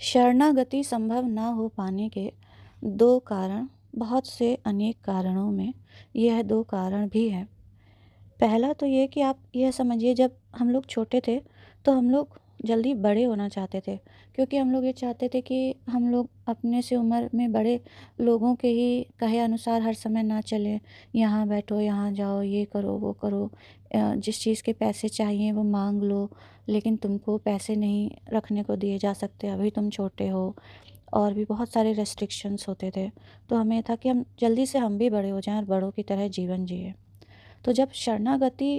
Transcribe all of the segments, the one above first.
शरणागति संभव ना हो पाने के 2 कारण, बहुत से अनेक कारणों में यह 2 कारण भी हैं। पहला तो ये कि आप यह समझिए, जब हम लोग छोटे थे तो हम लोग जल्दी बड़े होना चाहते थे, क्योंकि हम लोग ये चाहते थे कि हम लोग अपने से उम्र में बड़े लोगों के ही कहे अनुसार हर समय ना चलें। यहाँ बैठो, यहाँ जाओ, ये करो, वो करो, जिस चीज़ के पैसे चाहिए वो मांग लो, लेकिन तुमको पैसे नहीं रखने को दिए जा सकते, अभी तुम छोटे हो। और भी बहुत सारे रेस्ट्रिक्शंस होते थे। तो हमें ये था कि हम जल्दी से हम भी बड़े हो जाएं और बड़ों की तरह जीवन जिए। तो जब शरणागति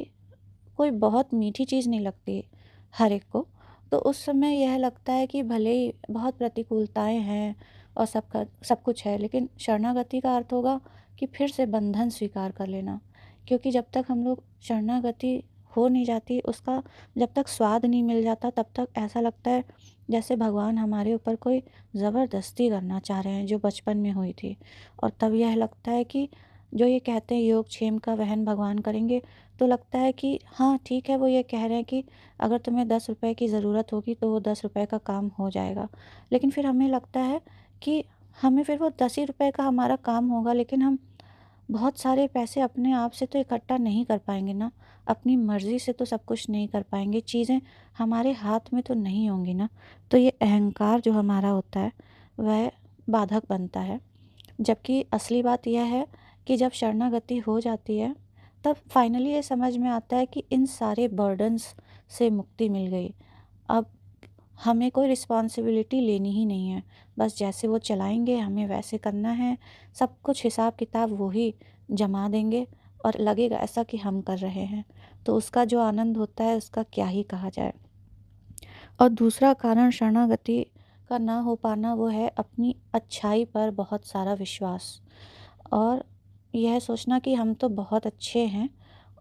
कोई बहुत मीठी चीज़ नहीं लगती हर एक को, तो उस समय यह लगता है कि भले ही बहुत प्रतिकूलताएं हैं और सब कुछ है, लेकिन शरणागति का अर्थ होगा कि फिर से बंधन स्वीकार कर लेना। क्योंकि जब तक हम लोग शरणागति हो नहीं जाती, उसका जब तक स्वाद नहीं मिल जाता, तब तक ऐसा लगता है जैसे भगवान हमारे ऊपर कोई ज़बरदस्ती करना चाह रहे हैं, जो बचपन में हुई थी। और तब यह लगता है कि जो ये कहते हैं योगक्षेम का वहन भगवान करेंगे, तो लगता है कि हाँ ठीक है, वो ये कह रहे हैं कि अगर तुम्हें 10 रुपए की ज़रूरत होगी तो वो 10 रुपए का काम हो जाएगा। लेकिन फिर हमें लगता है कि हमें फिर वो 10 ही रुपए का हमारा काम होगा, लेकिन हम बहुत सारे पैसे अपने आप से तो इकट्ठा नहीं कर पाएंगे ना। अपनी मर्ज़ी से तो सब कुछ नहीं कर पाएंगे, चीज़ें हमारे हाथ में तो नहीं होंगी ना। तो ये अहंकार जो हमारा होता है वह बाधक बनता है। जबकि असली बात यह है कि जब शरणागति हो जाती है, तब फाइनली ये समझ में आता है कि इन सारे बर्डन्स से मुक्ति मिल गई। अब हमें कोई रिस्पॉन्सिबिलिटी लेनी ही नहीं है। बस जैसे वो चलाएंगे हमें वैसे करना है। सब कुछ हिसाब किताब वो ही जमा देंगे और लगेगा ऐसा कि हम कर रहे हैं। तो उसका जो आनंद होता है उसका क्या ही कहा जाए। और दूसरा कारण शरणागति का ना हो पाना वो है अपनी अच्छाई पर बहुत सारा विश्वास, और यह सोचना कि हम तो बहुत अच्छे हैं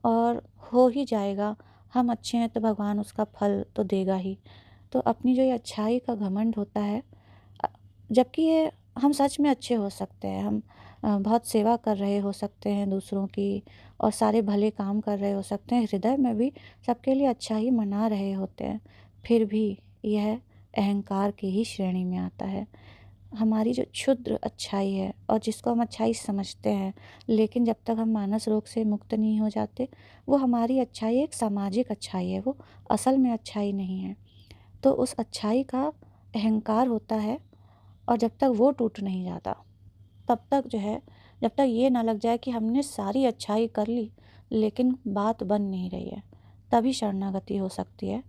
और हो ही जाएगा, हम अच्छे हैं तो भगवान उसका फल तो देगा ही। तो अपनी जो ये अच्छाई का घमंड होता है, अ, जबकि ये हम सच में अच्छे हो सकते हैं, हम बहुत सेवा कर रहे हो सकते हैं दूसरों की, और सारे भले काम कर रहे हो सकते हैं, हृदय में भी सबके लिए अच्छा ही मना रहे होते हैं, फिर भी यह अहंकार की ही श्रेणी में आता है। हमारी जो क्षुद्र अच्छाई है और जिसको हम अच्छाई समझते हैं, लेकिन जब तक हम मानस रोग से मुक्त नहीं हो जाते, वो हमारी अच्छाई एक सामाजिक अच्छाई है, वो असल में अच्छाई नहीं है। तो उस अच्छाई का अहंकार होता है, और जब तक वो टूट नहीं जाता, तब तक जो है, जब तक ये ना लग जाए कि हमने सारी अच्छाई कर ली लेकिन बात बन नहीं रही है, तभी शरणागति हो सकती है।